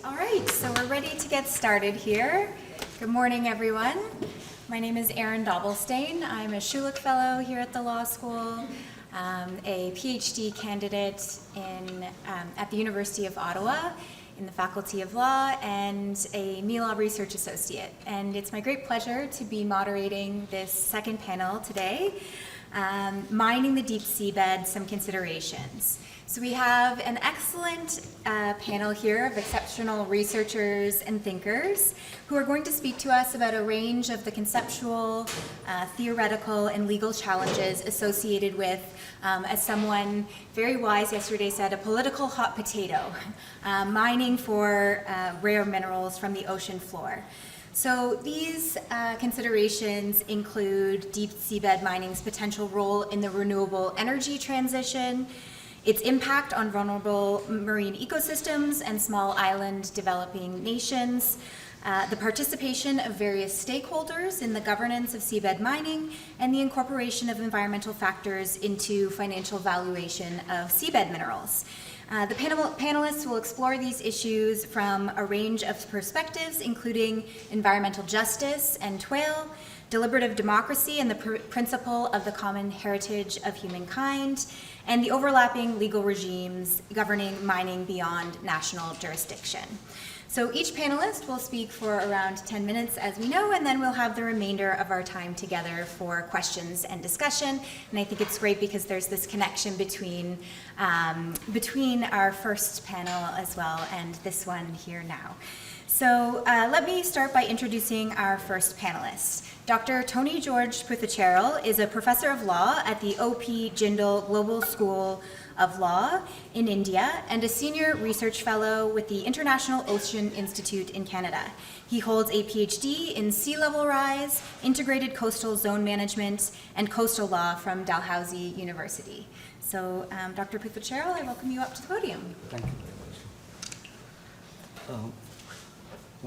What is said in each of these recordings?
All right, so we're ready to get started here. Good morning, everyone. My name is Erin Dobbelsteyn. I'm a Schulich Fellow here at the law school, a PhD candidate at the University of Ottawa in the Faculty of Law, and a MELAW Research Associate. And it's my great pleasure to be moderating this second panel today, Mining the Deep Seabed, Some Considerations. So we have an excellent panel here of exceptional researchers and thinkers who are going to speak to us about a range of the conceptual, theoretical, and legal challenges associated with, as someone very wise yesterday said, a political hot potato, mining for rare minerals from the ocean floor. So these considerations include deep seabed mining's potential role in the renewable energy transition, its impact on vulnerable marine ecosystems and small island developing nations, the participation of various stakeholders in the governance of seabed mining, and the incorporation of environmental factors into financial valuation of seabed minerals. The panelists will explore these issues from a range of perspectives, including environmental justice and TWAIL, deliberative democracy and the principle of the common heritage of humankind, and the overlapping legal regimes governing mining beyond national jurisdiction. So each panelist will speak for around 10 minutes, as we know, and then we'll have the remainder of our time together for questions and discussion. And I think it's great because there's this connection between our first panel as well and this one here now. So let me start by introducing our first panelist. Dr. Tony George Puthucherril is a professor of law at the O.P. Jindal Global School of Law in India and a senior research fellow with the International Ocean Institute in Canada. He holds a PhD in sea level rise, integrated coastal zone management, and coastal law from Dalhousie University. So Dr. Puthucherril, I welcome you up to the podium. Thank you very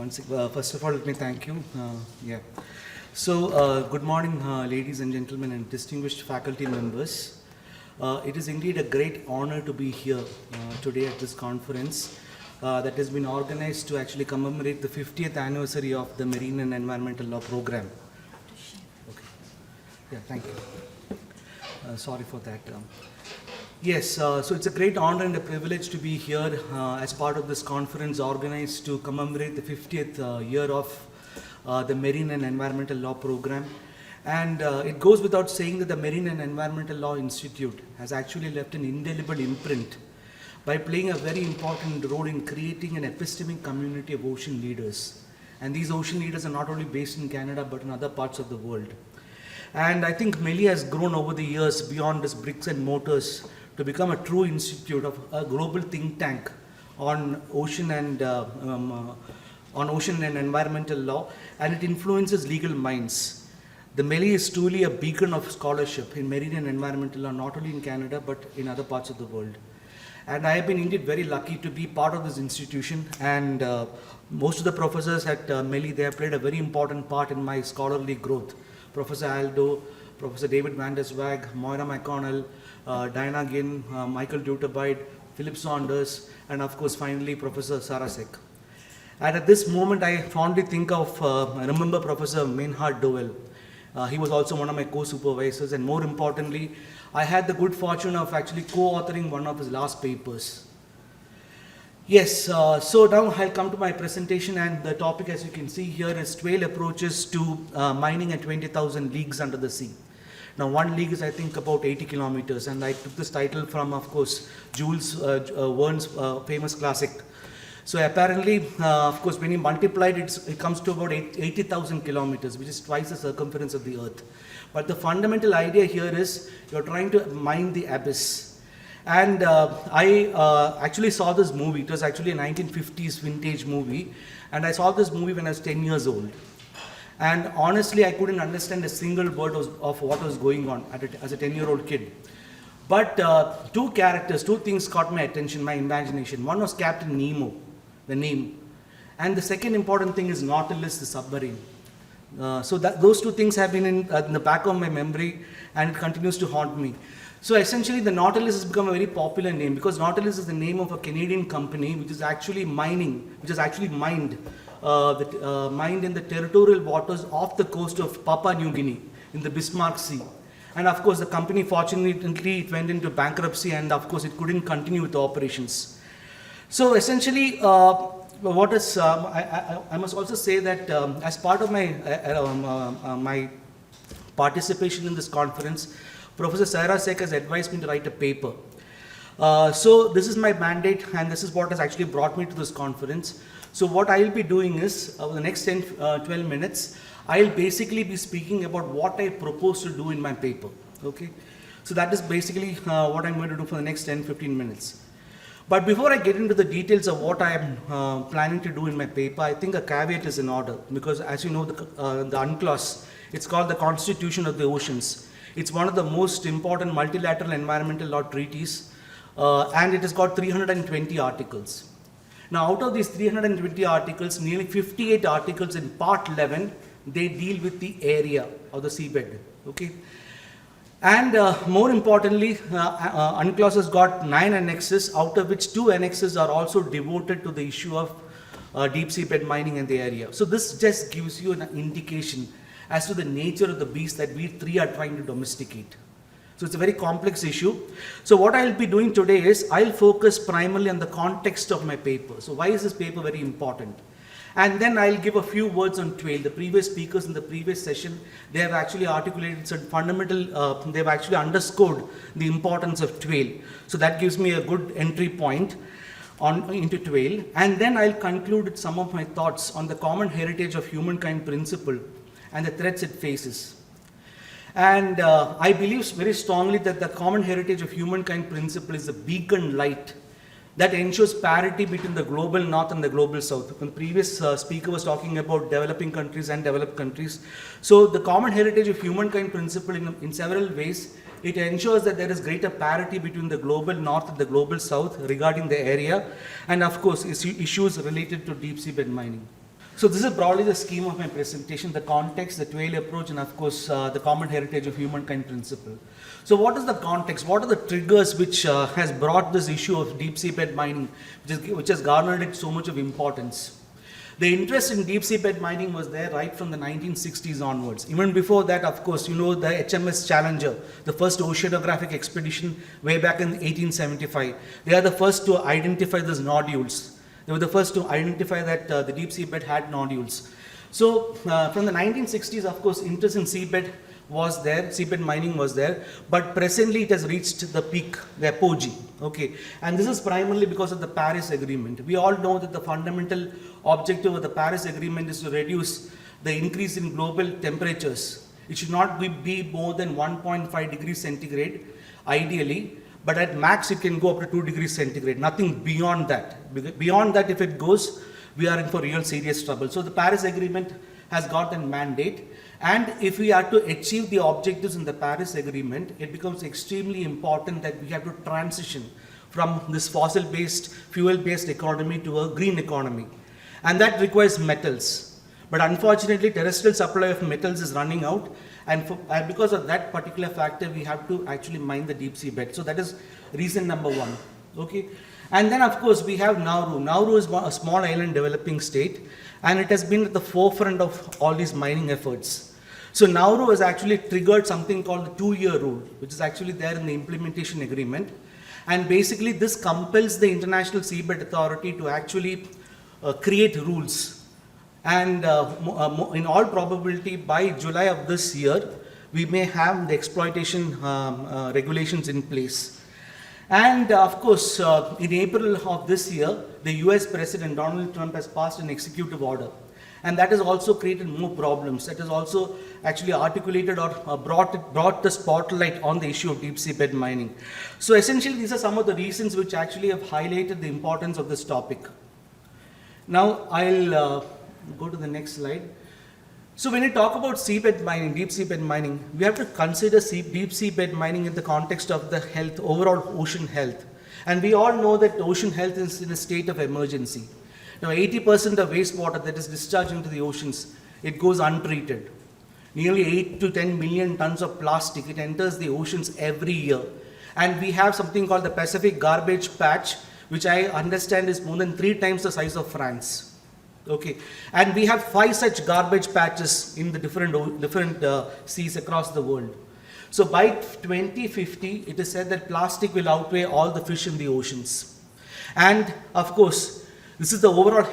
much. First of all, let me thank you. So, good morning, ladies and gentlemen, and distinguished faculty members. It is indeed a great honor to be here today at this conference that has been organized to actually commemorate the 50th anniversary of the Marine and Environmental Law Program. Okay. Yeah, thank you. Sorry for that. Yes, so it's a great honor and a privilege to be here as part of this conference organized to commemorate the 50th year of the Marine and Environmental Law Program. And it goes without saying that the Marine and Environmental Law Institute has actually left an indelible imprint by playing a very important role in creating an epistemic community of ocean leaders. And these ocean leaders are not only based in Canada but in other parts of the world. And I think MELAW has grown over the years beyond its bricks and mortars to become a true institute of a global think tank on ocean and environmental law, and it influences legal minds. The MELAW is truly a beacon of scholarship in marine and environmental law, not only in Canada but in other parts of the world. And I have been indeed very lucky to be part of this institution, and most of the professors at MELAW, they have played a very important part in my scholarly growth. Professor Aldo, Professor David Van der Zwag, Moira McConnell, Diana Ginn, Michael Deuterbide, Philip Saunders, and of course finally Professor Sarasek. And at this moment I fondly think of, I remember Professor Maynard Dowell. He was also one of my co-supervisors, and more importantly, I had the good fortune of actually co-authoring one of his last papers. Yes, so now I'll come to my presentation, and the topic, as you can see here, is TWAIL approaches to mining at 20,000 leagues under the sea. Now, one league is, I think, about 80 kilometers, and I took this title from, of course, Jules Verne's famous classic. So apparently, of course, when you multiply it, it comes to about 80,000 kilometers, which is twice the circumference of the Earth. But the fundamental idea here is you're trying to mine the abyss. And I actually saw this movie. It was actually a 1950s vintage movie, and I saw this movie when I was 10 years old. And honestly, I couldn't understand a single word of what was going on as a 10-year-old kid. But two things caught my attention, my imagination. One was Captain Nemo, the name. And the second important thing is Nautilus, the submarine. So those two things have been in the back of my memory, and it continues to haunt me. So essentially, the Nautilus has become a very popular name because Nautilus is the name of a Canadian company which is actually mined in the territorial waters off the coast of Papua New Guinea in the Bismarck Sea. And of course, the company fortunately it went into bankruptcy, and of course, it couldn't continue with the operations. So essentially, I must also say that as part of my participation in this conference, Professor Saira Sek has advised me to write a paper. So this is my mandate, and this is what has actually brought me to this conference. So what I will be doing is, over the next 12 minutes, I'll basically be speaking about what I propose to do in my paper. Okay, so that is basically what I'm going to do for the next 10-15 minutes. But before I get into the details of what I am planning to do in my paper, I think a caveat is in order, because as you know, the UNCLOS, it's called the Constitution of the Oceans. It's one of the most important multilateral environmental law treaties, and it has got 320 articles. Now, out of these 320 articles, nearly 58 articles in Part 11, they deal with the area of the seabed. Okay, and more importantly, UNCLOS has got 9 annexes, out of which 2 annexes are also devoted to the issue of deep seabed mining in the area. So this just gives you an indication as to the nature of the beast that we 3 are trying to domesticate. So it's a very complex issue. So what I'll be doing today is I'll focus primarily on the context of my paper. So why is this paper very important? And then I'll give a few words on TWAIL. The previous speakers in the previous session, they have actually articulated some fundamental, they've actually underscored the importance of TWAIL. So that gives me a good entry point into TWAIL. And then I'll conclude with some of my thoughts on the common heritage of humankind principle and the threats it faces. And I believe very strongly that the common heritage of humankind principle is a beacon light that ensures parity between the global north and the global south. The previous speaker was talking about developing countries and developed countries. So the common heritage of humankind principle in several ways, it ensures that there is greater parity between the global north and the global south regarding the area, and of course issues related to deep seabed mining. So this is broadly the scheme of my presentation, the context, the TWAIL approach, and of course the common heritage of humankind principle. So what is the context? What are the triggers which has brought this issue of deep seabed mining, which has garnered it so much of importance? The interest in deep seabed mining was there right from the 1960s onwards. Even before that, of course, you know the HMS Challenger, the first oceanographic expedition way back in 1875. They are the first to identify these nodules. They were the first to identify that the deep seabed had nodules. So from the 1960s, of course, interest in seabed was there, seabed mining was there, but presently it has reached the peak, the apogee. Okay, and this is primarily because of the Paris Agreement. We all know that the fundamental objective of the Paris Agreement is to reduce the increase in global temperatures. It should not be more than 1.5 degrees centigrade, ideally. But at max, it can go up to 2 degrees centigrade, nothing beyond that. Beyond that, if it goes, we are in for real serious trouble. So the Paris Agreement has got a mandate. And if we are to achieve the objectives in the Paris Agreement, it becomes extremely important that we have to transition from this fossil-based, fuel-based economy to a green economy. And that requires metals. But unfortunately, terrestrial supply of metals is running out. And because of that particular factor, we have to actually mine the deep sea bed. So that is reason number 1. Okay. And then of course we have Nauru. Nauru is a small island developing state, and it has been at the forefront of all these mining efforts. So Nauru has actually triggered something called the 2-year rule, which is actually there in the implementation agreement. And basically this compels the International Seabed Authority to actually create rules. And in all probability, by July of this year, we may have the exploitation regulations in place. And of course, in April of this year, the US President Donald Trump has passed an executive order. And that has also created more problems. That has also actually articulated or brought the spotlight on the issue of deep seabed mining. So essentially, these are some of the reasons which actually have highlighted the importance of this topic. Now, I'll go to the next slide. So when you talk about seabed mining, deep seabed mining, we have to consider deep seabed mining in the context of the health, overall ocean health. And we all know that ocean health is in a state of emergency. Now 80% of wastewater that is discharged into the oceans, it goes untreated. Nearly 8 to 10 million tons of plastic, it enters the oceans every year. And we have something called the Pacific Garbage Patch, which I understand is more than 3 times the size of France. Okay, and we have 5 such garbage patches in the different seas across the world. So by 2050, it is said that plastic will outweigh all the fish in the oceans. And of course, this is the overall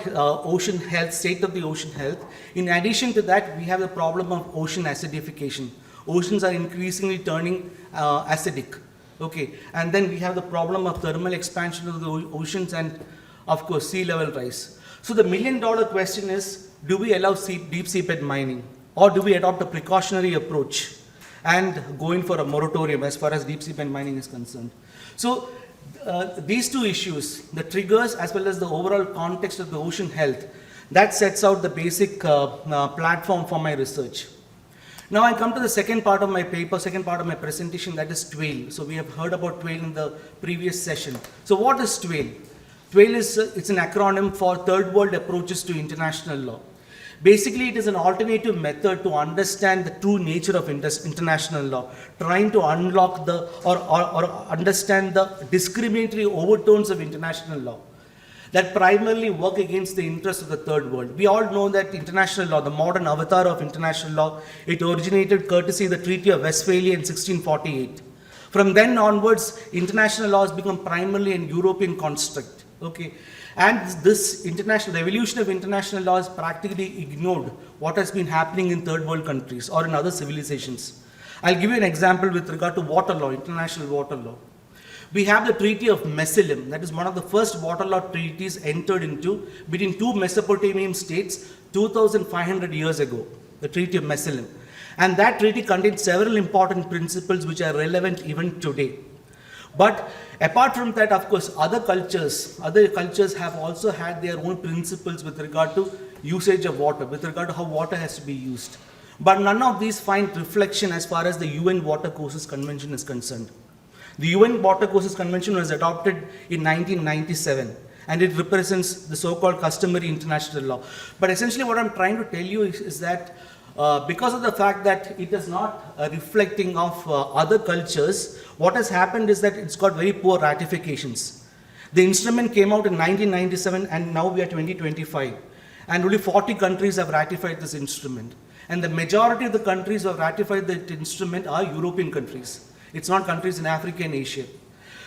ocean health, state of the ocean health. In addition to that, we have the problem of ocean acidification. Oceans are increasingly turning acidic. Okay, and then we have the problem of thermal expansion of the oceans and of course sea level rise. So the $1 million question is, do we allow deep seabed mining, or do we adopt a precautionary approach and go in for a moratorium as far as deep seabed mining is concerned? So these two issues, the triggers as well as the overall context of the ocean health, that sets out the basic platform for my research. Now I come to the second part of my paper, second part of my presentation, that is TWAIL. So we have heard about TWAIL in the previous session. So what is TWAIL? TWAIL is it's an acronym for Third World Approaches to International Law. Basically, it is an alternative method to understand the true nature of international law, trying to unlock the or understand the discriminatory overtones of international law that primarily work against the interests of the third world. We all know that international law, the modern avatar of international law, it originated courtesy of the Treaty of Westphalia in 1648. From then onwards, international law has become primarily an European construct. Okay, and this international, the evolution of international law has practically ignored what has been happening in third world countries or in other civilizations. I'll give you an example with regard to water law, international water law. We have the Treaty of Meselim, that is one of the first water law treaties entered into between two Mesopotamian states 2,500 years ago, the Treaty of Meselim. And that treaty contains several important principles which are relevant even today. But apart from that, of course, other cultures have also had their own principles with regard to usage of water, with regard to how water has to be used. But none of these find reflection as far as the UN Watercourses Convention is concerned. The UN Watercourses Convention was adopted in 1997, and it represents the so-called customary international law. But essentially what I'm trying to tell you is that because of the fact that it is not reflecting of other cultures, what has happened is that it's got very poor ratifications. The instrument came out in 1997 and now we are 2025. And only 40 countries have ratified this instrument. And the majority of the countries who have ratified the instrument are European countries. It's not countries in Africa and Asia.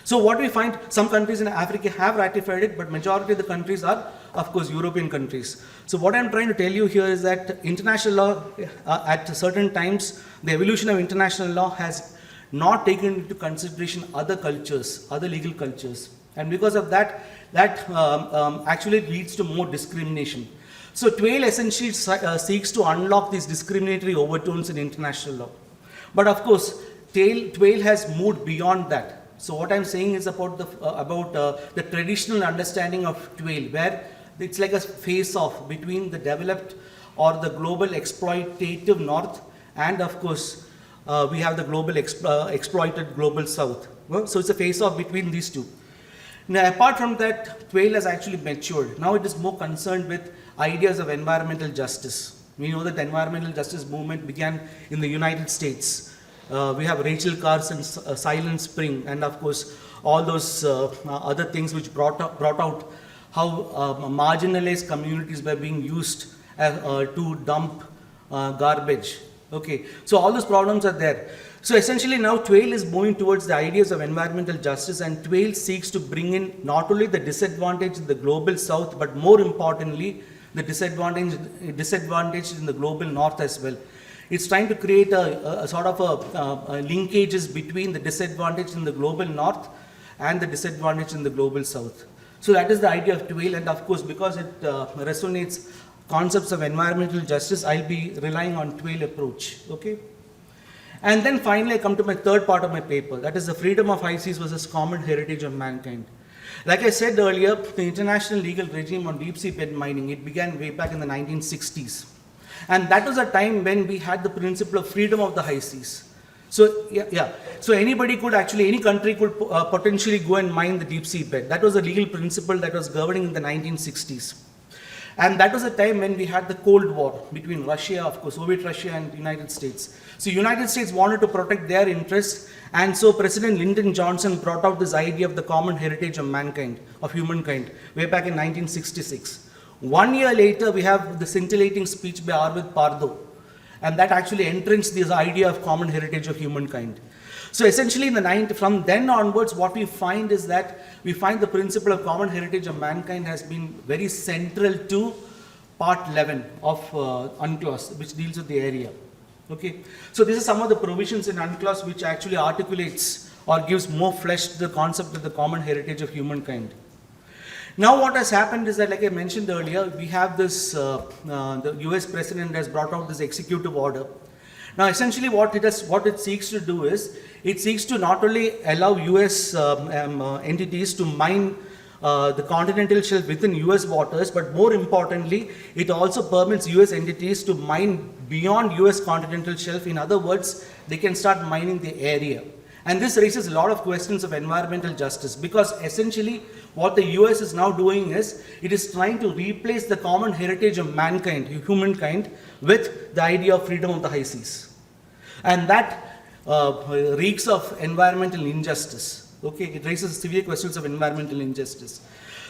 So what we find, some countries in Africa have ratified it, but majority of the countries are, of course, European countries. So what I'm trying to tell you here is that international law, at certain times, the evolution of international law has not taken into consideration other cultures, other legal cultures. And because of that, actually leads to more discrimination. So TWAIL essentially seeks to unlock these discriminatory overtones in international law. But of course, TWAIL has moved beyond that. So what I'm saying is about the traditional understanding of TWAIL, where it's like a face-off between the developed or the global exploitative north, and of course we have the global exploited global south. Well, so it's a face-off between these two. Now apart from that, TWAIL has actually matured. Now it is more concerned with ideas of environmental justice. We know that the environmental justice movement began in the United States. We have Rachel Carson's Silent Spring, and of course all those other things which brought out how marginalized communities were being used to dump garbage. Okay, so all those problems are there. So essentially now TWAIL is moving towards the ideas of environmental justice, and TWAIL seeks to bring in not only the disadvantaged in the global south, but more importantly the disadvantaged in the global north as well. It's trying to create a sort of linkages between the disadvantaged in the global north and the disadvantaged in the global south. So that is the idea of TWAIL, and of course because it resonates concepts of environmental justice, I'll be relying on TWAIL approach. Okay. And then finally I come to my third part of my paper, that is the freedom of high seas versus common heritage of mankind. Like I said earlier, the international legal regime on deep sea bed mining, it began way back in the 1960s. And that was a time when we had the principle of freedom of the high seas. So so anybody could actually, any country could potentially go and mine the deep sea bed. That was a legal principle that was governing in the 1960s. And that was a time when we had the Cold War between Russia, of course, Soviet Russia and the United States. So United States wanted to protect their interests, and so President Lyndon Johnson brought out this idea of the common heritage of mankind, of humankind, way back in 1966. 1 year later, we have the scintillating speech by Arvind Pardo, and that actually entrenched this idea of common heritage of humankind. So essentially, from then onwards, what we find is that we find the principle of common heritage of mankind has been very central to part 11 of UNCLOS, which deals with the area. Okay, so these are some of the provisions in UNCLOS which actually articulates or gives more flesh to the concept of the common heritage of humankind. Now what has happened is that, like I mentioned earlier, we have this, the US President has brought out this executive order. Now essentially what it seeks to do is, it seeks to not only allow US entities to mine the continental shelf within US waters, but more importantly, it also permits US entities to mine beyond US continental shelf. In other words, they can start mining the area. And this raises a lot of questions of environmental justice, because essentially what the US is now doing is, it is trying to replace the common heritage of mankind, humankind, with the idea of freedom of the high seas. And that reeks of environmental injustice. Okay, it raises severe questions of environmental injustice.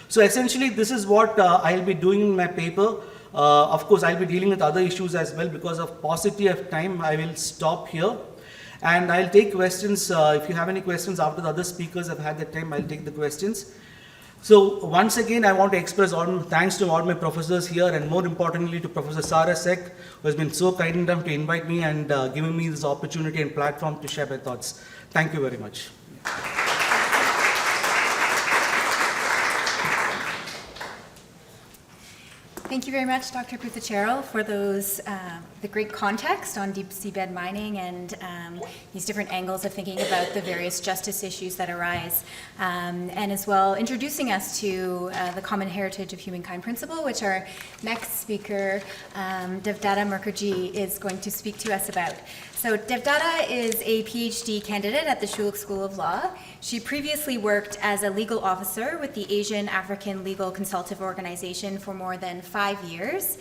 So essentially this is what I'll be doing in my paper. Of course, I'll be dealing with other issues as well. Because of paucity of time, I will stop here. And I'll take questions. If you have any questions after the other speakers have had the time, I'll take the questions. So once again, I want to express thanks to all my professors here, and more importantly to Professor Sarah Sek, who has been so kind enough to invite me and giving me this opportunity and platform to share my thoughts. Thank you very much. Thank you very much, Dr. Puthucherril, for those the great context on deep seabed mining and these different angles of thinking about the various justice issues that arise, and as well introducing us to the common heritage of humankind principle, which our next speaker, Devdatta Mukherjee, is going to speak to us about. So Devdatta is a PhD candidate at the Schulich School of Law. She previously worked as a legal officer with the Asian African Legal Consultative Organization for more than 5 years,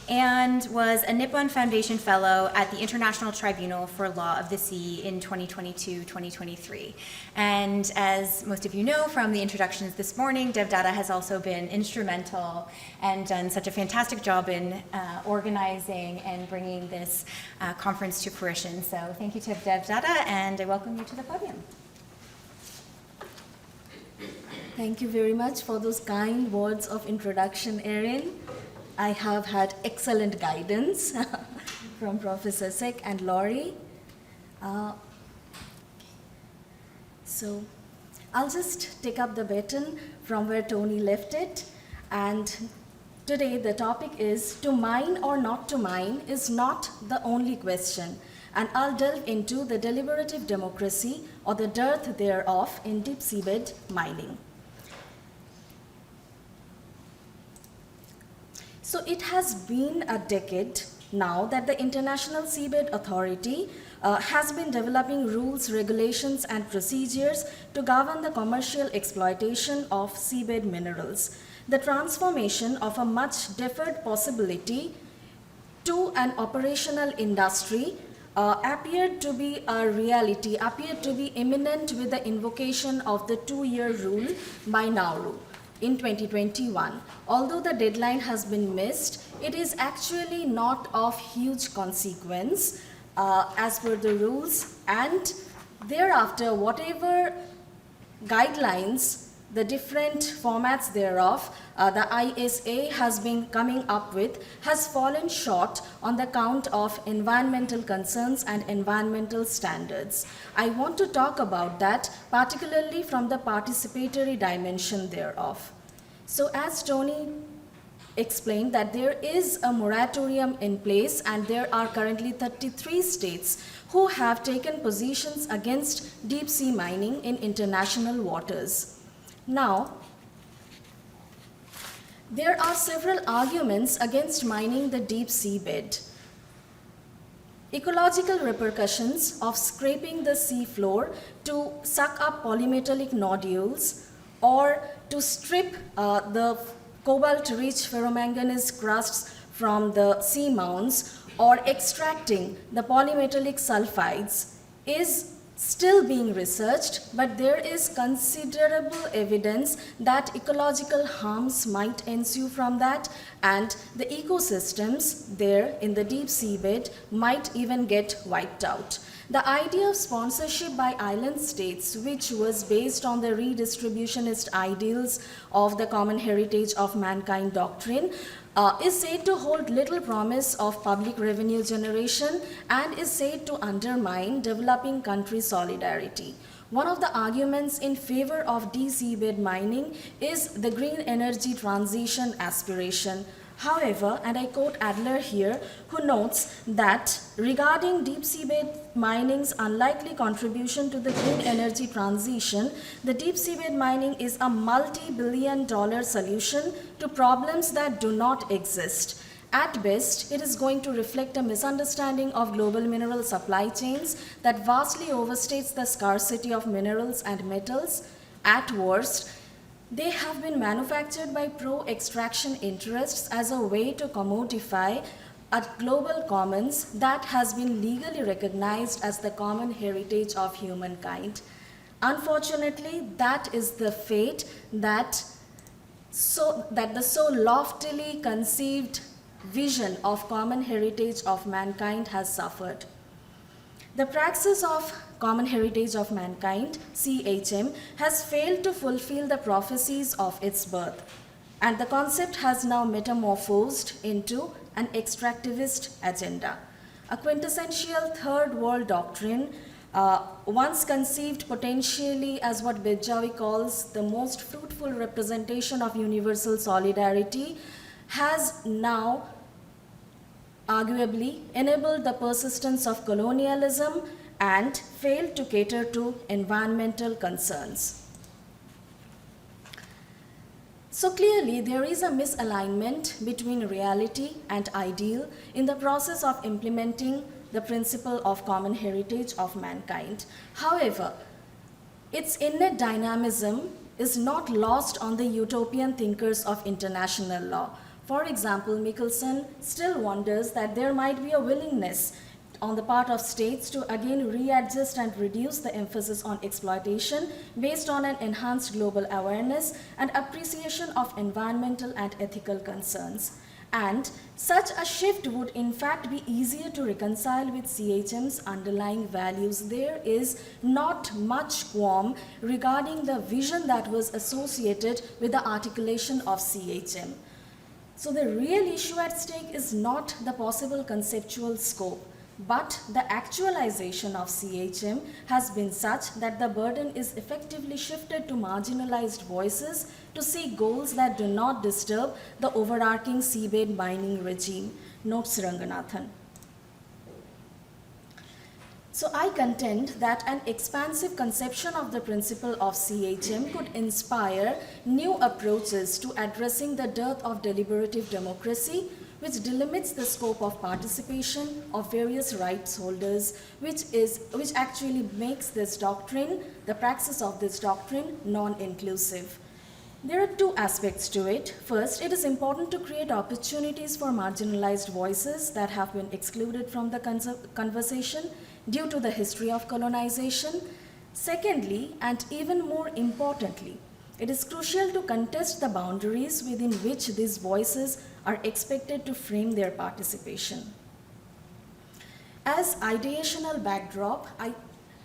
and was a Nippon Foundation Fellow at the International Tribunal for Law of the Sea in 2022-2023. And as most of you know from the introductions this morning, Devdatta has also been instrumental and done such a fantastic job in organizing and bringing this conference to fruition. So thank you to Devdatta, and I welcome you to the podium. Thank you very much for those kind words of introduction, Erin. I have had excellent guidance from Professor Sek and Laurie. So I'll just take up the baton from where Tony left it. And today the topic is, to mine or not to mine is not the only question. And I'll delve into the deliberative democracy, or the dearth thereof, in deep seabed mining. So it has been a decade now that the International Seabed Authority has been developing rules, regulations, and procedures to govern the commercial exploitation of seabed minerals. The transformation of a much deferred possibility to an operational industry appeared to be a reality, appeared to be imminent with the invocation of the 2-year rule by Nauru in 2021. Although the deadline has been missed, it is actually not of huge consequence as per the rules, and thereafter whatever guidelines, the different formats thereof, the ISA has been coming up with, has fallen short on the count of environmental concerns and environmental standards. I want to talk about that, particularly from the participatory dimension thereof. So as Tony explained, that there is a moratorium in place, and there are currently 33 states who have taken positions against deep sea mining in international waters. Now, there are several arguments against mining the deep seabed. Ecological repercussions of scraping the seafloor to suck up polymetallic nodules, or to strip the cobalt-rich ferromanganese crusts from the sea mounds, or extracting the polymetallic sulfides is still being researched, but there is considerable evidence that ecological harms might ensue from that, and the ecosystems there in the deep seabed might even get wiped out. The idea of sponsorship by island states, which was based on the redistributionist ideals of the common heritage of mankind doctrine, is said to hold little promise of public revenue generation and is said to undermine developing country solidarity. One of the arguments in favor of deep seabed mining is the green energy transition aspiration. However, and I quote Adler here, who notes that regarding deep seabed mining's unlikely contribution to the green energy transition, the deep seabed mining is a multi-billion-dollar solution to problems that do not exist. At best, it is going to reflect a misunderstanding of global mineral supply chains that vastly overstates the scarcity of minerals and metals. At worst, they have been manufactured by pro-extraction interests as a way to commodify a global commons that has been legally recognized as the common heritage of humankind. Unfortunately, that is the fate that the so loftily conceived vision of common heritage of mankind has suffered. The praxis of common heritage of mankind, CHM, has failed to fulfill the prophecies of its birth, and the concept has now metamorphosed into an extractivist agenda. A quintessential third world doctrine, once conceived potentially as what Bedjawi calls the most fruitful representation of universal solidarity, has now arguably enabled the persistence of colonialism and failed to cater to environmental concerns. So clearly, there is a misalignment between reality and ideal in the process of implementing the principle of common heritage of mankind. However, its innate dynamism is not lost on the utopian thinkers of international law. For example, Michelson still wonders that there might be a willingness on the part of states to again readjust and reduce the emphasis on exploitation based on an enhanced global awareness and appreciation of environmental and ethical concerns. And such a shift would in fact be easier to reconcile with CHM's underlying values. There is not much qualm regarding the vision that was associated with the articulation of CHM. So the real issue at stake is not the possible conceptual scope, but the actualization of CHM has been such that the burden is effectively shifted to marginalized voices to seek goals that do not disturb the overarching seabed mining regime, notes Ranganathan. So I contend that an expansive conception of the principle of CHM could inspire new approaches to addressing the dearth of deliberative democracy, which delimits the scope of participation of various rights holders, which actually makes this doctrine, the praxis of this doctrine, non-inclusive. There are two aspects to it. First, it is important to create opportunities for marginalized voices that have been excluded from the conversation due to the history of colonization. Secondly, and even more importantly, it is crucial to contest the boundaries within which these voices are expected to frame their participation. As ideational backdrop, I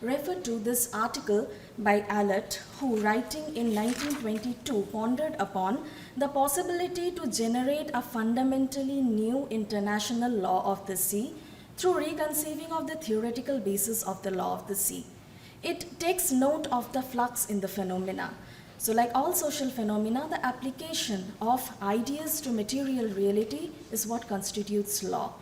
refer to this article by Allott, who, writing in 1922, pondered upon the possibility to generate a fundamentally new international law of the sea through reconceiving of the theoretical basis of the law of the sea. It takes note of the flux in the phenomena. So like all social phenomena, the application of ideas to material reality is what constitutes law.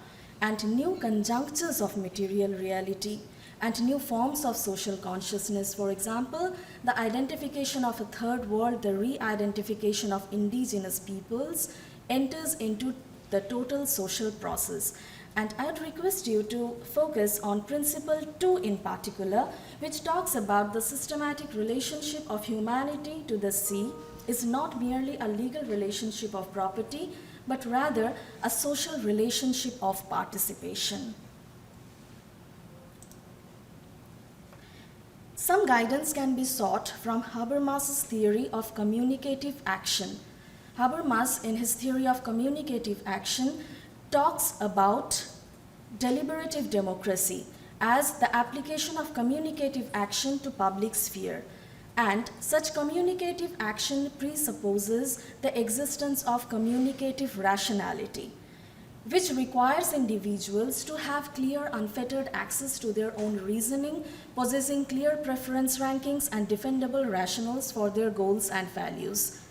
And new conjunctures of material reality and new forms of social consciousness, for example, the identification of a third world, the re-identification of indigenous peoples, enters into the total social process. And I'd request you to focus on Principle 2 in particular, which talks about the systematic relationship of humanity to the sea is not merely a legal relationship of property, but rather a social relationship of participation. Some guidance can be sought from Habermas's theory of communicative action. Habermas, in his theory of communicative action, talks about deliberative democracy as the application of communicative action to public sphere. And such communicative action presupposes the existence of communicative rationality, which requires individuals to have clear, unfettered access to their own reasoning, possessing clear preference rankings and defendable rationales for their goals and values.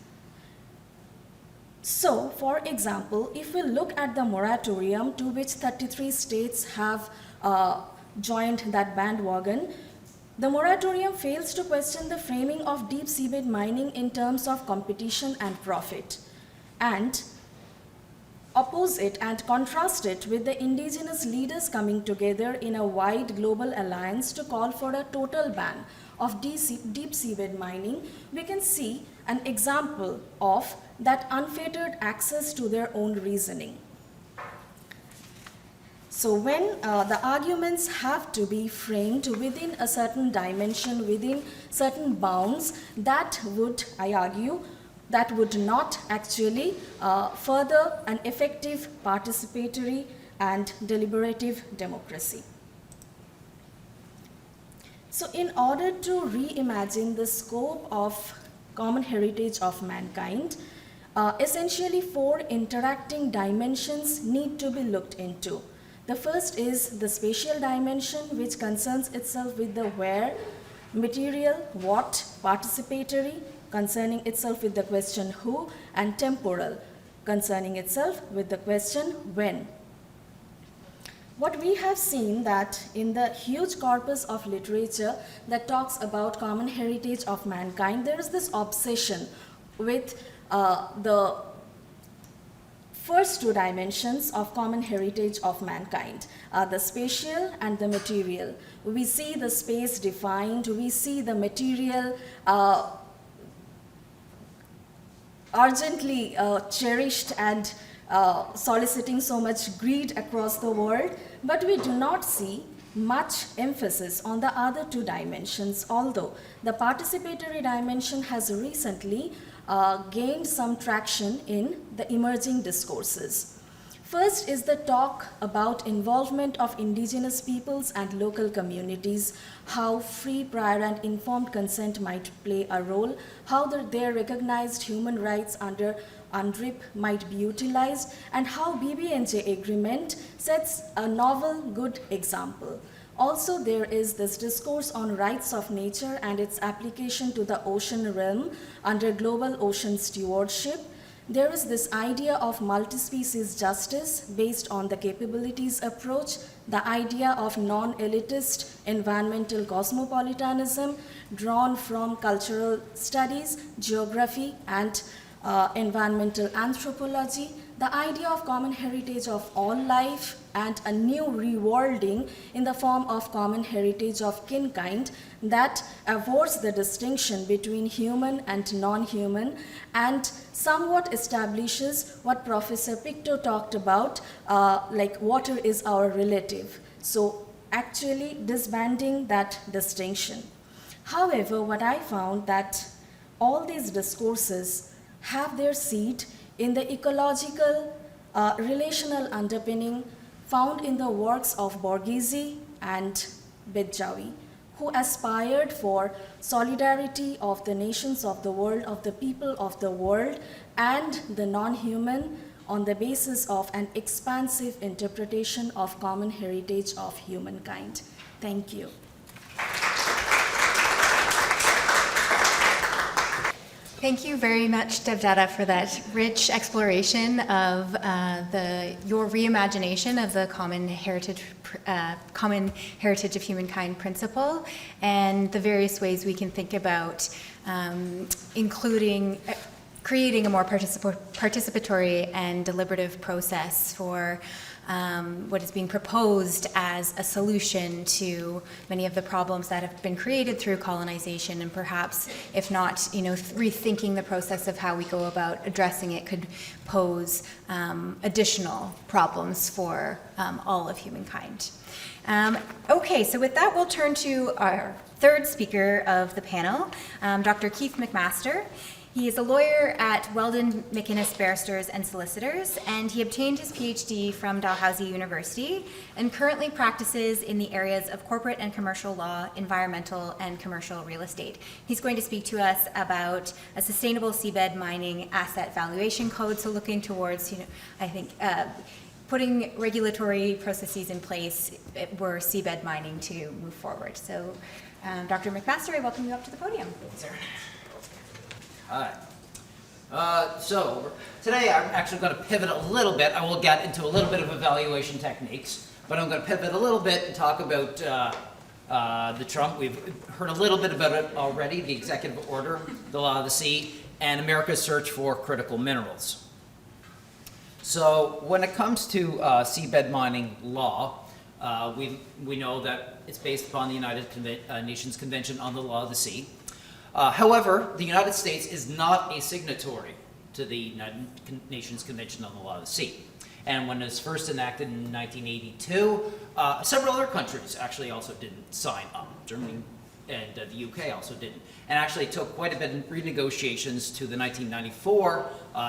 So, for example, if we look at the moratorium to which 33 states have joined that bandwagon, the moratorium fails to question the framing of deep seabed mining in terms of competition and profit, and oppose it and contrast it with the indigenous leaders coming together in a wide global alliance to call for a total ban of deep seabed mining. We can see an example of that unfettered access to their own reasoning. So when the arguments have to be framed within a certain dimension, within certain bounds, that would, I argue, that would not actually further an effective participatory and deliberative democracy. So in order to reimagine the scope of common heritage of mankind, essentially 4 interacting dimensions need to be looked into. The first is the spatial dimension, which concerns itself with the where, material, what, participatory, concerning itself with the question who, and temporal, concerning itself with the question when. What we have seen that in the huge corpus of literature that talks about common heritage of mankind, there is this obsession with the first 2 dimensions of common heritage of mankind, the spatial and the material. We see the space defined, we see the material urgently cherished and soliciting so much greed across the world, but we do not see much emphasis on the other 2 dimensions, although the participatory dimension has recently gained some traction in the emerging discourses. First is the talk about involvement of indigenous peoples and local communities, how free, prior and informed consent might play a role, how their recognized human rights under UNDRIP might be utilized, and how BBNJ agreement sets a novel good example. Also, there is this discourse on rights of nature and its application to the ocean realm under global ocean stewardship. There is this idea of multi-species justice based on the capabilities approach, the idea of non-elitist environmental cosmopolitanism drawn from cultural studies, geography, and environmental anthropology, the idea of common heritage of all life, and a new rewilding in the form of common heritage of kinkind that avoids the distinction between human and non-human and somewhat establishes what Professor Pictou talked about, like water is our relative. So actually disbanding that distinction. However, what I found that all these discourses have their seat in the ecological relational underpinning found in the works of Borghese and Bedjawi, who aspired for solidarity of the nations of the world, of the people of the world, and the non-human on the basis of an expansive interpretation of common heritage of humankind. Thank you. Thank you very much, Devdatta, for that rich exploration of your reimagination of the common heritage of humankind principle and the various ways we can think about including creating a more participatory and deliberative process for what is being proposed as a solution to many of the problems that have been created through colonization, and perhaps, if not, rethinking the process of how we go about addressing it could pose additional problems for all of humankind. Okay, so with that, we'll turn to our third speaker of the panel, Dr. Keith MacMaster. He is a lawyer at Weldon, McInnis, Barristers, and Solicitors, and he obtained his PhD from Dalhousie University and currently practices in the areas of corporate and commercial law, environmental, and commercial real estate. He's going to speak to us about a sustainable seabed mining asset valuation code, so looking towards, I think, putting regulatory processes in place for seabed mining to move forward. So, Dr. MacMaster, I welcome you up to the podium. Thanks, Erin. Hi. So today I'm actually going to pivot a little bit. I will get into a little bit of evaluation techniques, but I'm going to pivot a little bit and talk about the Trump. We've heard a little bit about it already, the executive order, the law of the sea, and America's search for critical minerals. So when it comes to seabed mining law, we know that it's based upon the United Nations Convention on the Law of the Sea. However, the United States is not a signatory to the United Nations Convention on the Law of the Sea. And when it was first enacted in 1982, several other countries actually also didn't sign up. Germany and the UK also didn't. And actually took quite a bit of renegotiations to the 1994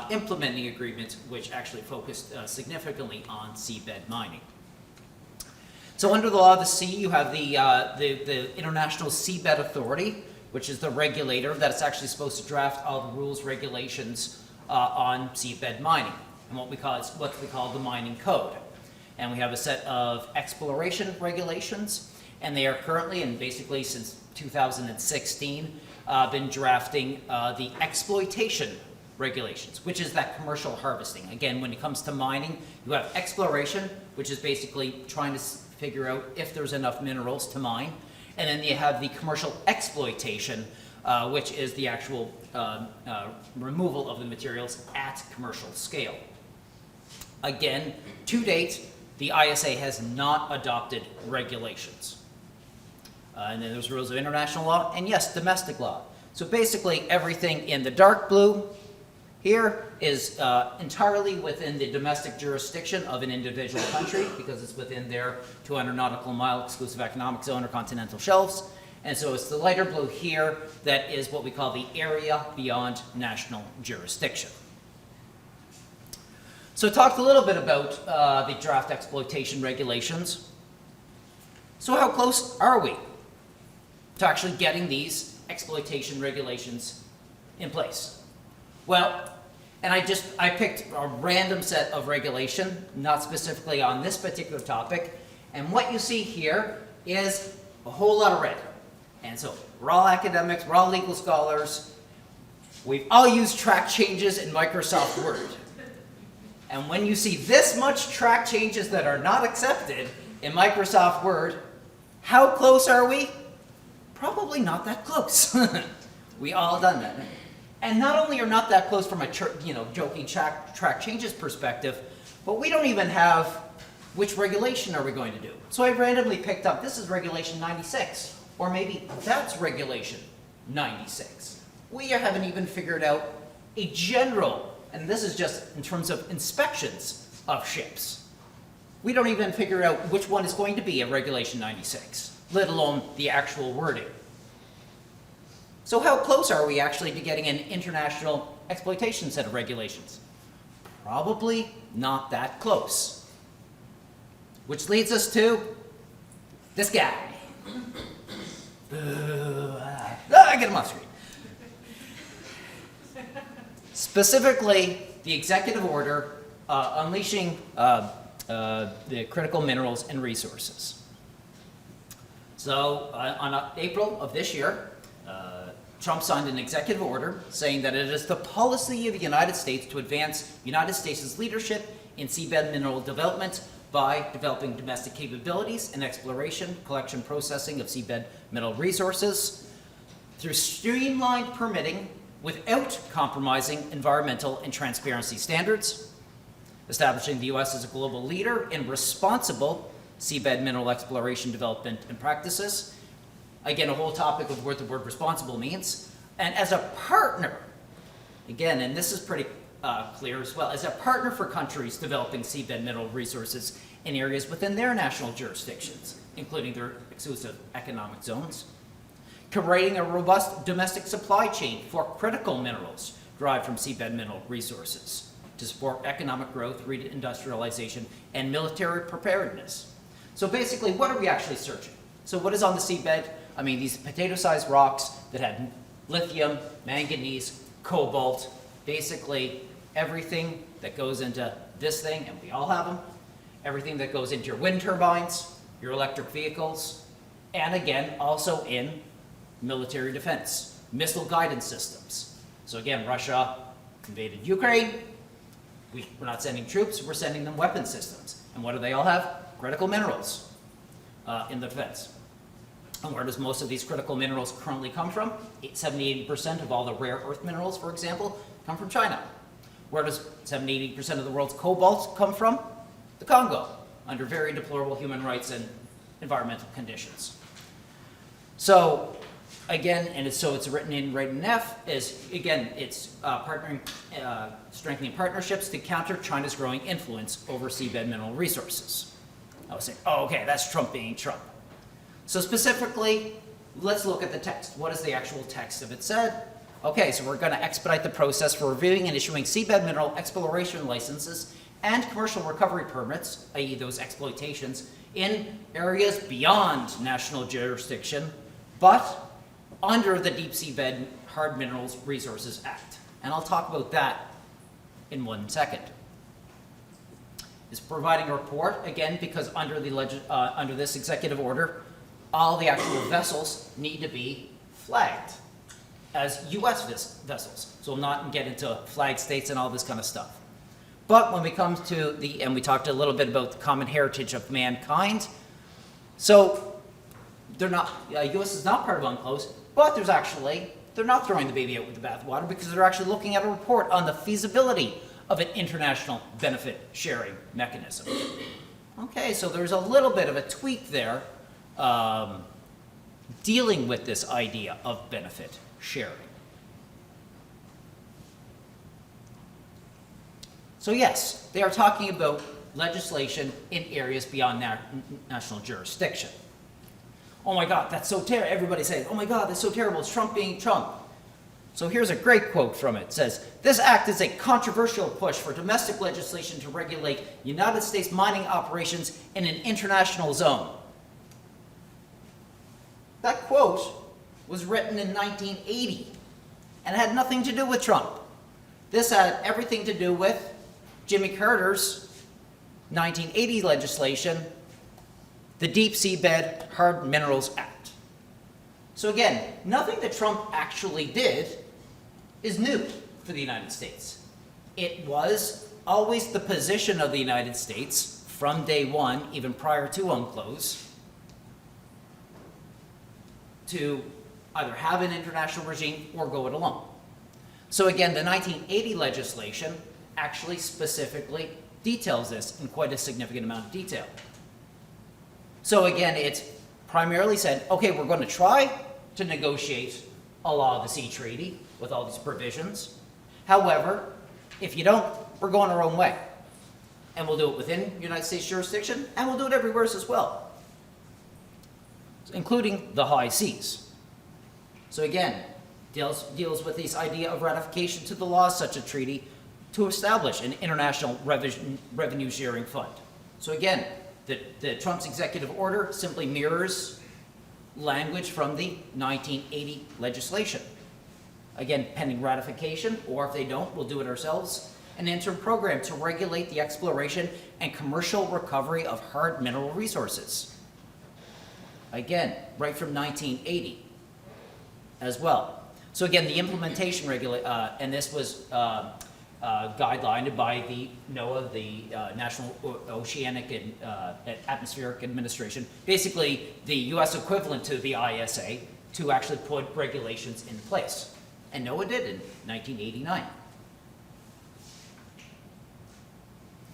implementing agreement, which actually focused significantly on seabed mining. So under the Law of the Sea, you have the International Seabed Authority, which is the regulator that's actually supposed to draft all the rules, regulations on seabed mining, and what we call the mining code. And we have a set of exploration regulations, and they are currently, and basically since 2016, been drafting the exploitation regulations, which is that commercial harvesting. Again, when it comes to mining, you have exploration, which is basically trying to figure out if there's enough minerals to mine. And then you have the commercial exploitation, which is the actual removal of the materials at commercial scale. Again, to date, the ISA has not adopted regulations. And then there's rules of international law, and yes, domestic law. So basically everything in the dark blue here is entirely within the domestic jurisdiction of an individual country, because it's within their 200 nautical mile exclusive economic zone or continental shelves. And so it's the lighter blue here that is what we call the area beyond national jurisdiction. So I talked a little bit about the draft exploitation regulations. So how close are we to actually getting these exploitation regulations in place? Well, and I picked a random set of regulation, not specifically on this particular topic, and what you see here is a whole lot of red. And so we're all academics, we're all legal scholars, we've all used track changes in Microsoft Word. And when you see this much track changes that are not accepted in Microsoft Word, how close are we? Probably not that close. We all done that. And not only are not that close from a joking track changes perspective, but we don't even have which regulation are we going to do. So I randomly picked up, this is regulation 96, or maybe that's regulation 96. We haven't even figured out a general, and this is just in terms of inspections of ships. We don't even figure out which one is going to be a regulation 96, let alone the actual wording. So how close are we actually to getting an international exploitation set of regulations? Probably not that close. Which leads us to this guy. Get him off screen. Specifically, the executive order unleashing the critical minerals and resources. So on April of this year, Trump signed an executive order saying that it is the policy of the United States to advance United States' leadership in seabed mineral development by developing domestic capabilities in exploration, collection, processing of seabed mineral resources through streamlined permitting without compromising environmental and transparency standards, establishing the U.S. as a global leader in responsible seabed mineral exploration, development, and practices. Again, a whole topic of what the word responsible means. And as a partner, again, and this is pretty clear as well, as a partner for countries developing seabed mineral resources in areas within their national jurisdictions, including their exclusive economic zones. Creating a robust domestic supply chain for critical minerals derived from seabed mineral resources to support economic growth, reindustrialization, and military preparedness. So basically, what are we actually searching? So what is on the seabed? I mean, these potato-sized rocks that had lithium, manganese, cobalt, basically everything that goes into this thing, and we all have them, everything that goes into your wind turbines, your electric vehicles, and again, also in military defense, missile guidance systems. So again, Russia invaded Ukraine. We're not sending troops, we're sending them weapon systems. And what do they all have? Critical minerals in the defense. And where does most of these critical minerals currently come from? 70-80% of all the rare earth minerals, for example, come from China. Where does 70-80% of the world's cobalt come from? The Congo, under very deplorable human rights and environmental conditions. So again, and it's written in right in F, is again, it's strengthening partnerships to counter China's growing influence over seabed mineral resources. I was saying, oh, okay, that's Trump being Trump. So specifically, let's look at the text. What is the actual text of it said? Okay, so we're going to expedite the process for reviewing and issuing seabed mineral exploration licenses and commercial recovery permits, i.e. those exploitations, in areas beyond national jurisdiction, but under the Deep Seabed Hard Minerals Resources Act. And I'll talk about that in 1 second. Is providing a report, again, because under this executive order, all the actual vessels need to be flagged as U.S. vessels. So we'll not get into flag states and all this kind of stuff. But when we come to and we talked a little bit about the common heritage of mankind, so they're not, U.S. is not part of UNCLOS, but they're not throwing the baby out with the bathwater because they're actually looking at a report on the feasibility of an international benefit sharing mechanism. Okay, so there's a little bit of a tweak there dealing with this idea of benefit sharing. So yes, they are talking about legislation in areas beyond national jurisdiction. Oh my God, that's so terrible. Everybody says, oh my God, that's so terrible. It's Trump being Trump. So here's a great quote from it. It says, this act is a controversial push for domestic legislation to regulate United States mining operations in an international zone. That quote was written in 1980 and it had nothing to do with Trump. This had everything to do with Jimmy Carter's 1980 legislation, the Deep Seabed Hard Minerals Act. So again, nothing that Trump actually did is new for the United States. It was always the position of the United States from day one, even prior to UNCLOS, to either have an international regime or go it alone. So again, the 1980 legislation actually specifically details this in quite a significant amount of detail. So again, it's primarily said, okay, we're going to try to negotiate a law of the sea treaty with all these provisions. However, if you don't, we're going our own way. And we'll do it within United States jurisdiction, and we'll do it everywhere else as well, including the high seas. So again, deals with this idea of ratification to the law of such a treaty to establish an international revenue sharing fund. So again, the Trump's executive order simply mirrors language from the 1980 legislation. Again, pending ratification, or if they don't, we'll do it ourselves. An interim program to regulate the exploration and commercial recovery of hard mineral resources. Again, right from 1980 as well. So again, the implementation and this was guidelined by the NOAA, the National Oceanic and Atmospheric Administration, basically the U.S. equivalent to the ISA, to actually put regulations in place. And NOAA did in 1989.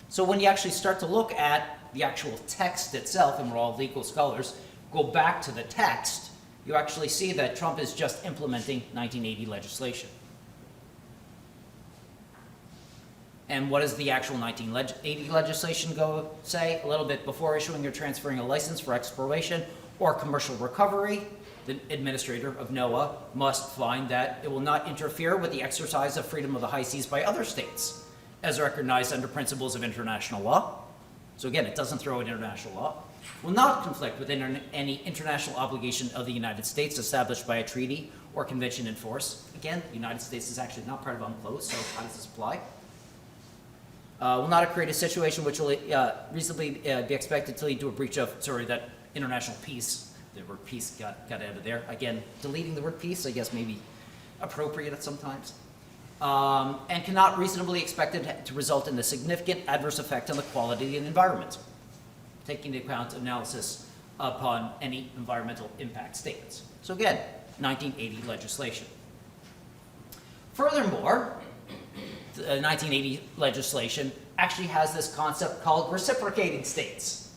So when you actually start to look at the actual text itself, and we're all legal scholars, go back to the text, you actually see that Trump is just implementing 1980 legislation. And what does the actual 1980 legislation say? A little bit before issuing or transferring a license for exploration or commercial recovery, the administrator of NOAA must find that it will not interfere with the exercise of freedom of the high seas by other states, as recognized under principles of international law. So again, it doesn't throw in international law. Will not conflict with any international obligation of the United States established by a treaty or convention in force. Again, the United States is actually not part of UNCLOS, so how does this apply? Will not create a situation which will reasonably be expected to lead to a breach of, that international peace. The word peace got out of there. Again, deleting the word peace, I guess, may be appropriate at some times. And cannot reasonably expected to result in a significant adverse effect on the quality of the environment, taking into account analysis upon any environmental impact statements. So again, 1980 legislation. Furthermore, the 1980 legislation actually has this concept called reciprocating states.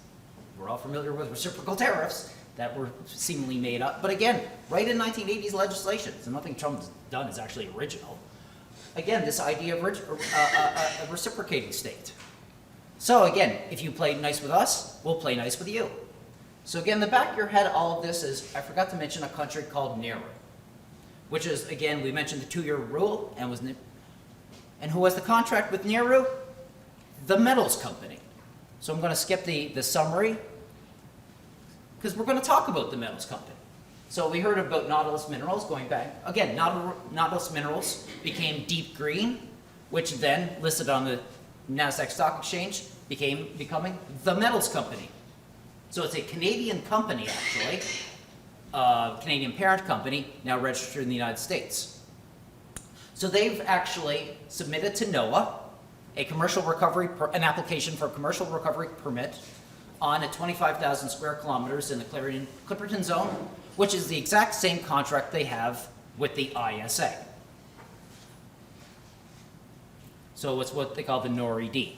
We're all familiar with reciprocal tariffs that were seemingly made up, but again, right in 1980's legislation, so nothing Trump's done is actually original. Again, this idea of a reciprocating state. So again, if you play nice with us, we'll play nice with you. So again, in the back of your head, all of this is, I forgot to mention a country called NERU, which is, again, we mentioned the 2-year rule, and who has the contract with NERU? The metals company. So I'm going to skip the summary, because we're going to talk about the metals company. So we heard about Nautilus Minerals going back. Again, Nautilus Minerals became Deep Green, which then listed on the NASDAQ Stock Exchange, becoming the metals company. So it's a Canadian company, actually, Canadian parent company, now registered in the United States. So they've actually submitted to NOAA an application for a commercial recovery permit on a 25,000 square kilometers in the Clipperton Zone, which is the exact same contract they have with the ISA. So it's what they call the NORI-D.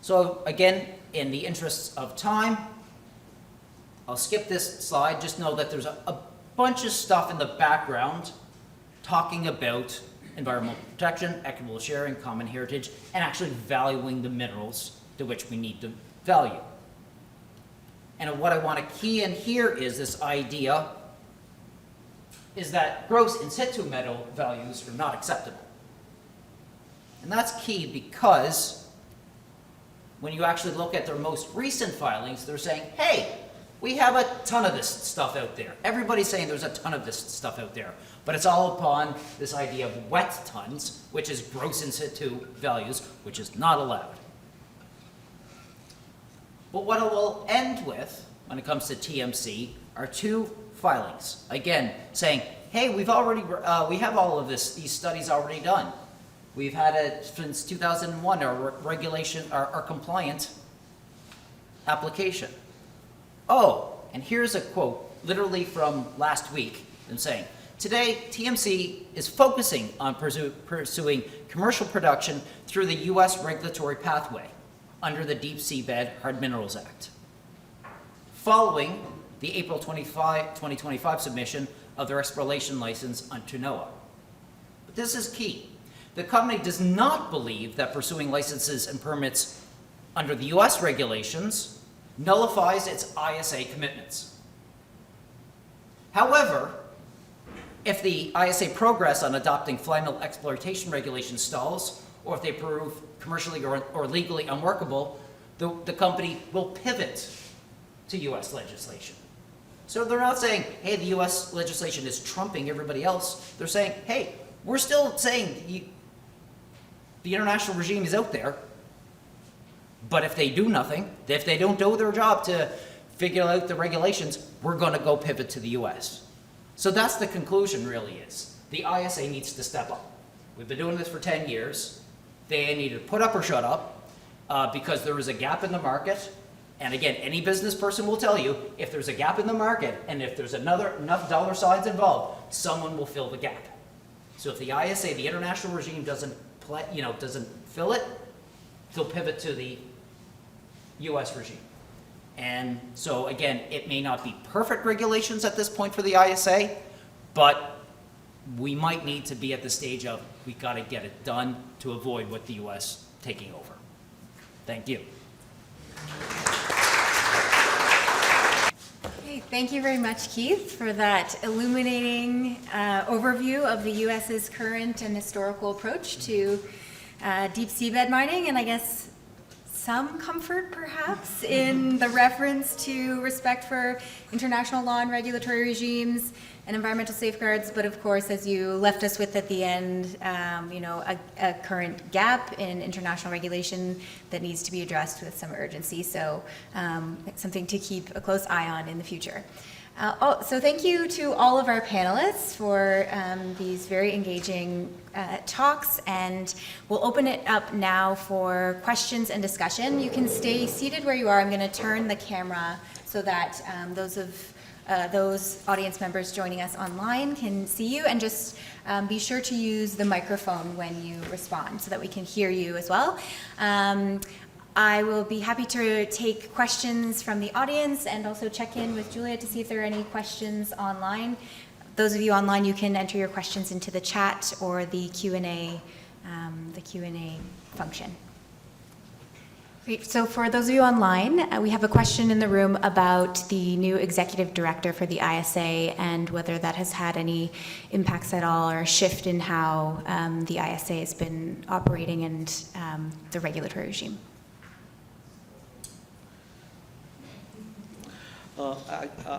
So again, in the interests of time, I'll skip this slide. Just know that there's a bunch of stuff in the background talking about environmental protection, equitable sharing, common heritage, and actually valuing the minerals to which we need to value. And what I want to key in here is this idea is that gross in situ metal values are not acceptable. And that's key because when you actually look at their most recent filings, they're saying, hey, we have a ton of this stuff out there. Everybody's saying there's a ton of this stuff out there. But it's all upon this idea of wet tons, which is gross in situ values, which is not allowed. But what I will end with, when it comes to TMC, are 2 filings. Again, saying, hey, we have all of these studies already done. We've had it since 2001, our regulation, our compliant application. Oh, and here's a quote, literally from last week, them saying, today, TMC is focusing on pursuing commercial production through the U.S. regulatory pathway under the Deep Seabed Hard Minerals Act, following the April 2025 submission of their exploration license onto NOAA. But this is key. The company does not believe that pursuing licenses and permits under the U.S. regulations nullifies its ISA commitments. However, if the ISA progress on adopting final exploitation regulations stalls, or if they prove commercially or legally unworkable, the company will pivot to U.S. legislation. So they're not saying, hey, the U.S. legislation is trumping everybody else. They're saying, hey, we're still saying the international regime is out there, but if they do nothing, if they don't do their job to figure out the regulations, we're going to go pivot to the U.S. So that's the conclusion really is. The ISA needs to step up. We've been doing this for 10 years. They need to put up or shut up because there is a gap in the market. And again, any business person will tell you if there's a gap in the market and if there's enough dollar signs involved, someone will fill the gap. So if the ISA, the international regime, doesn't fill it, they'll pivot to the US regime. And so again, it may not be perfect regulations at this point for the ISA, but we might need to be at the stage of, we got to get it done to avoid what the US taking over. Thank you. Okay, thank you very much, Keith, for that illuminating overview of the US's current and historical approach to deep seabed mining, and I guess some comfort perhaps in the reference to respect for international law and regulatory regimes and environmental safeguards, but of course, as you left us with at the end, a current gap in international regulation that needs to be addressed with some urgency. So it's something to keep a close eye on in the future. So thank you to all of our panelists for these very engaging talks, and we'll open it up now for questions and discussion. You can stay seated where you are. I'm going to turn the camera so that those audience members joining us online can see you, and just be sure to use the microphone when you respond so that we can hear you as well. I will be happy to take questions from the audience and also check in with Julia to see if there are any questions online. Those of you online, you can enter your questions into the chat or the Q&A function. Great. So for those of you online, we have a question in the room about the new executive director for the ISA and whether that has had any impacts at all or a shift in how the ISA has been operating and the regulatory regime.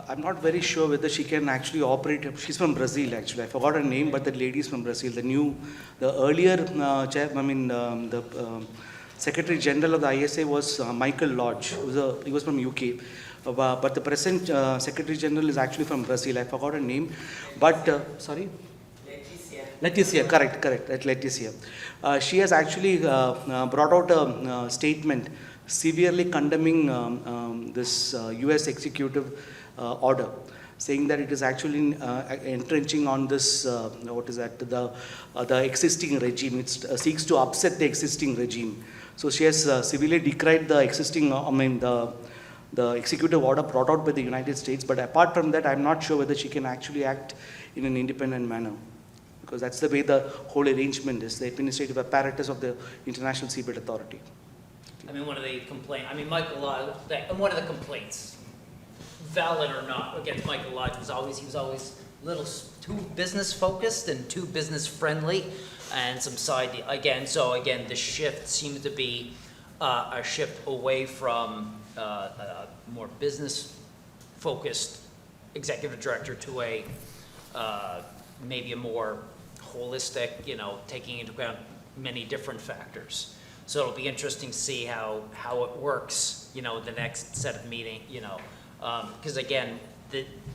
I'm not very sure whether she can actually operate. She's from Brazil, actually. I forgot her name, but the lady's from Brazil. The earlier Secretary General of the ISA was Michael Lodge. He was from UK. But the present Secretary General is actually from Brazil. I forgot her name. But, sorry? Leticia, correct, Leticia. She has actually brought out a statement severely condemning this US executive order, saying that it is actually entrenching on this, the existing regime. It seeks to upset the existing regime. So she has severely decried the existing, the executive order brought out by the United States. But apart from that, I'm not sure whether she can actually act in an independent manner, because that's the way the whole arrangement is, the administrative apparatus of the International Seabed Authority. One of the complaints, valid or not, against Michael Lodge was he was always a little too business focused and too business friendly, and some side again. So again, the shift seems to be a shift away from a more business focused executive director to a maybe a more holistic, taking into account many different factors. So it'll be interesting to see how it works, the next set of meeting, because again,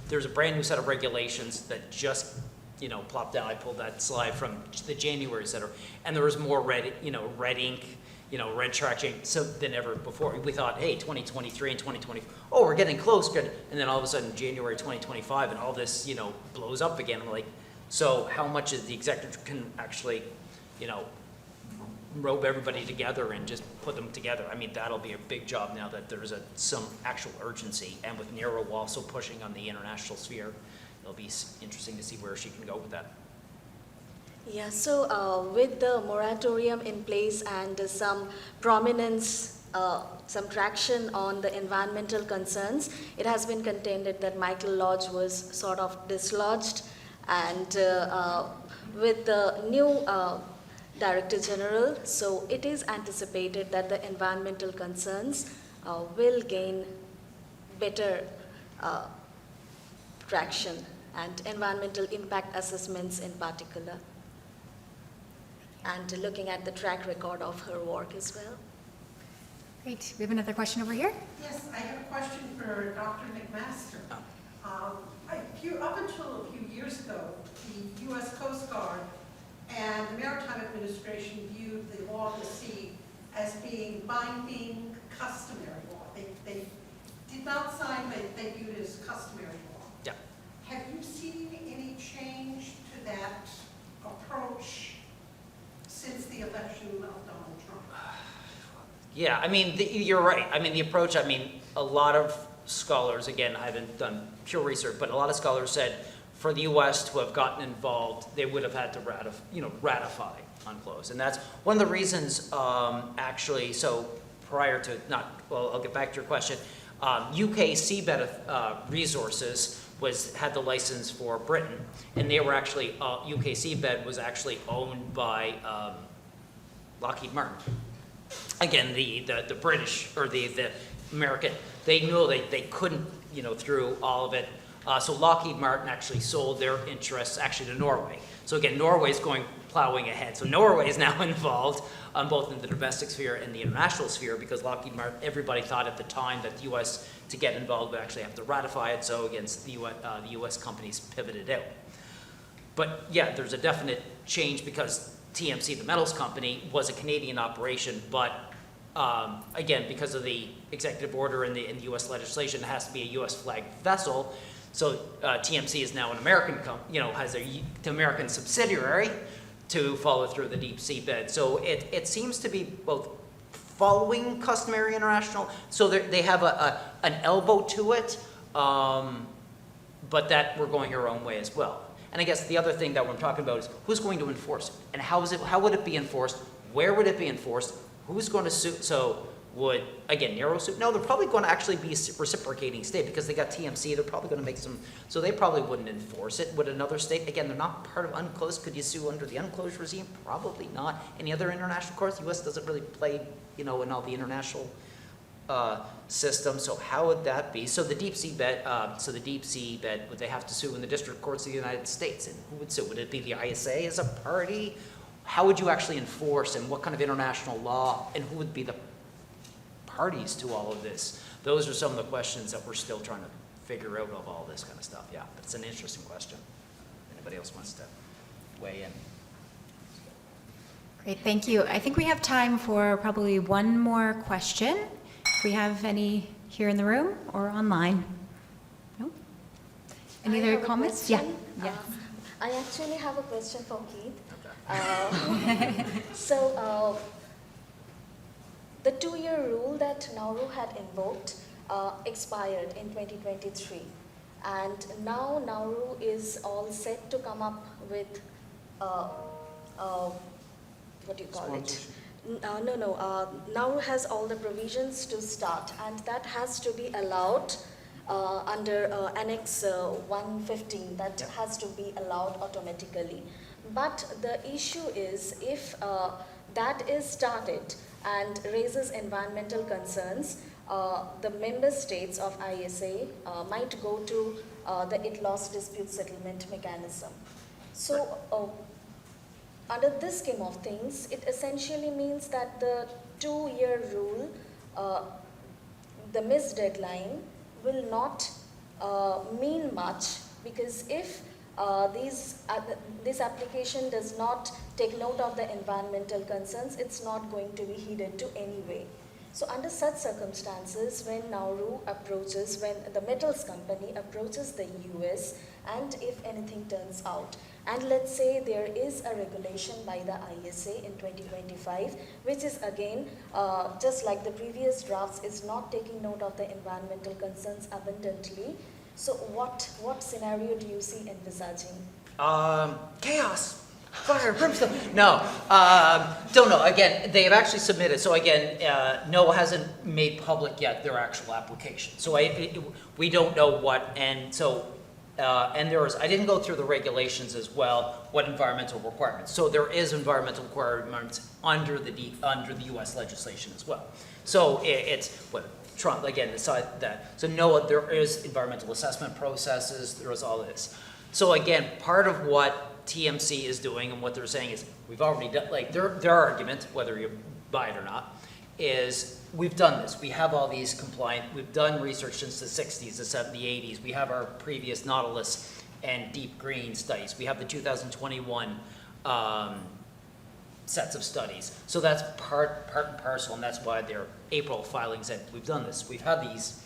there's a brand new set of regulations that just, plopped down. I pulled that slide from the January set, and there was more red ink, red tracking than ever before. We thought, hey, 2023 and 2020, oh, we're getting close, good. And then all of a sudden, January 2025, and all this, blows up again. I'm like, so how much is the executive can actually, rope everybody together and just put them together? That'll be a big job now that there's some actual urgency, and with Nero also pushing on the international sphere, it'll be interesting to see where she can go with that. Yeah, so with the moratorium in place and some prominence, some traction on the environmental concerns, it has been contended that Michael Lodge was sort of dislodged, and with the new Director General, so it is anticipated that the environmental concerns will gain better traction, and environmental impact assessments in particular, and looking at the track record of her work as well. Great. We have another question over here. Yes, I have a question for Dr. McMaster. Up until a few years ago, the U.S. Coast Guard and the Maritime Administration viewed the law of the sea as being binding customary law. They did not sign, but they viewed it as customary law. Yeah. Have you seen any change to that approach since the election of Donald Trump? Yeah, I mean, you're right. I mean, the approach, I mean, a lot of scholars, again, I haven't done pure research, but a lot of scholars said for the U.S. to have gotten involved, they would have had to ratify UNCLOS. And that's one of the reasons, actually, so prior to, I'll get back to your question. UK Seabed Resources had the license for Britain, and they were actually, UK Seabed was actually owned by Lockheed Martin. Again, the British, or the American, they knew they couldn't, through all of it. So Lockheed Martin actually sold their interests actually to Norway. So again, Norway's plowing ahead. So Norway is now involved both in the domestic sphere and the international sphere, because Lockheed Martin, everybody thought at the time that the U.S. to get involved would actually have to ratify it. So again, the U.S. companies pivoted out. But yeah, there's a definite change because TMC, the metals company, was a Canadian operation, but again, because of the executive order in the U.S. legislation, it has to be a U.S. flagged vessel. So TMC is now an American, has an American subsidiary to follow through the deep seabed. So it seems to be both following customary international. So they have an elbow to it, but that we're going our own way as well. And I guess the other thing that we're talking about is who's going to enforce it, and how would it be enforced? Where would it be enforced? Who's going to sue? So would, again, narrow suit? No, they're probably going to actually be reciprocating state because they got TMC. They're probably going to make some, so they probably wouldn't enforce it. Would another state, again, they're not part of UNCLOS. Could you sue under the UNCLOS regime? Probably not. Any other international courts? The U.S. doesn't really play, in all the international system. So how would that be? So the deep seabed, would they have to sue in the district courts of the United States? And who would sue? Would it be the ISA as a party? How would you actually enforce, and what kind of international law, and who would be the parties to all of this? Those are some of the questions that we're still trying to figure out of all this kind of stuff. Yeah, it's an interesting question. Anybody else wants to weigh in? Great, thank you. I think we have time for probably one more question. If we have any here in the room or online. No? Any I other have a comments? question. Yeah. I actually have a question for Keith. The 2-year rule that Nauru had invoked expired in 2023, and now Nauru is all set to come up with what do you call it? Nauru has all the provisions to start, and that has to be allowed under Annex 115. That has to be allowed automatically. But the issue is, if that is started and raises environmental concerns, the member states of ISA might go to the UNCLOS dispute settlement mechanism. So under this scheme of things, it essentially means that the 2-year rule, the missed deadline, will not mean much, because if this application does not take note of the environmental concerns, it's not going to be heeded to anyway. So under such circumstances, when the metals company approaches the US, and if anything turns out, and let's say there is a regulation by the ISA in 2025, which is again, just like the previous drafts, is not taking note of the environmental concerns abundantly. So what scenario do you see envisaging? Chaos. Fire, brimstone. No, don't know. Again, they have actually submitted. So again, NOAA hasn't made public yet their actual application. So we don't know what, and so, and I didn't go through the regulations as well, what environmental requirements. So there is environmental requirements under the U.S. legislation as well. So it's what Trump, again, decided that. So NOAA, there is environmental assessment processes, there is all this. So again, part of what TMC is doing and what they're saying is, we've already done, like their argument, whether you buy it or not, is we've done this. We have all these compliant, we've done research since the 60s, the 70s, the 80s. We have our previous Nautilus and Deep Green studies. We have the 2021 sets of studies. So that's part and parcel, and that's why their April filing said, we've done this, we've had these,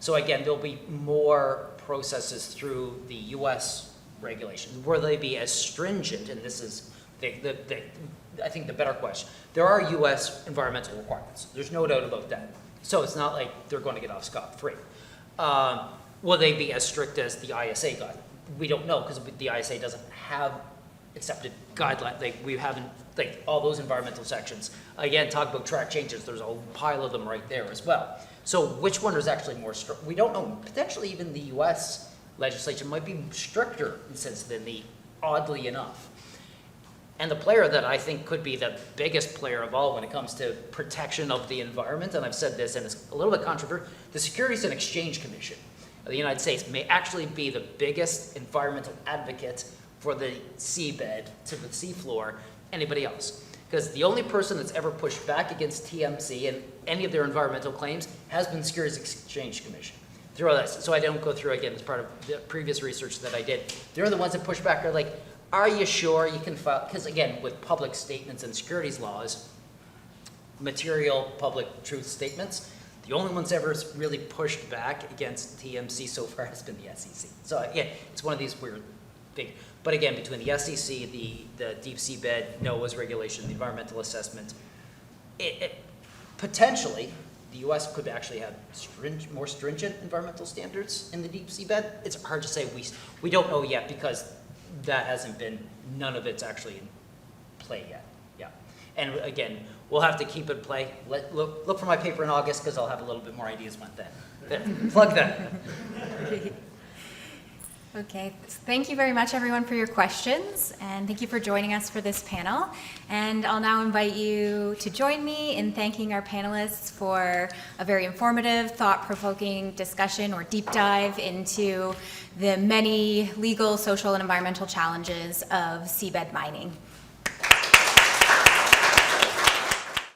So again, there'll be more processes through the US regulations. Will they be as stringent, and this is, I think the better question. There are US environmental requirements. There's no doubt about that. So it's not like they're going to get off scot-free. Will they be as strict as the ISA guideline? We don't know, because the ISA doesn't have accepted guidelines. We haven't, all those environmental sections. Again, talk about track changes, there's a pile of them right there as well. So which one is actually more strict? We don't know. Potentially even the US legislature might be stricter in a sense than oddly enough. And the player that I think could be the biggest player of all when it comes to protection of the environment, and I've said this and it's a little bit controversial, the Securities and Exchange Commission of the United States may actually be the biggest environmental advocate for the seabed to the seafloor, anybody else. Because the only person that's ever pushed back against TMC and any of their environmental claims has been the Securities and Exchange Commission. Through all this, so I don't go through again as part of the previous research that I did. They're the ones that push back, are like, are you sure you can file, because again, with public statements and securities laws, material public truth statements, the only ones ever really pushed back against TMC so far has been the SEC. So again, it's one of these weird things. But again, between the SEC, the deep seabed, NOAA's regulation, the environmental assessment, potentially, the US could actually have more stringent environmental standards in the deep seabed. It's hard to say. We don't know yet because that hasn't been, none of it's actually in play yet. Yeah. And again, we'll have to keep it in play. Look for my paper in August because I'll have a little bit more ideas about that. Plug that. Okay, thank you very much everyone for your questions, and thank you for joining us for this panel. And I'll now invite you to join me in thanking our panelists for a very informative, thought-provoking discussion or deep dive into the many legal, social, and environmental challenges of seabed mining.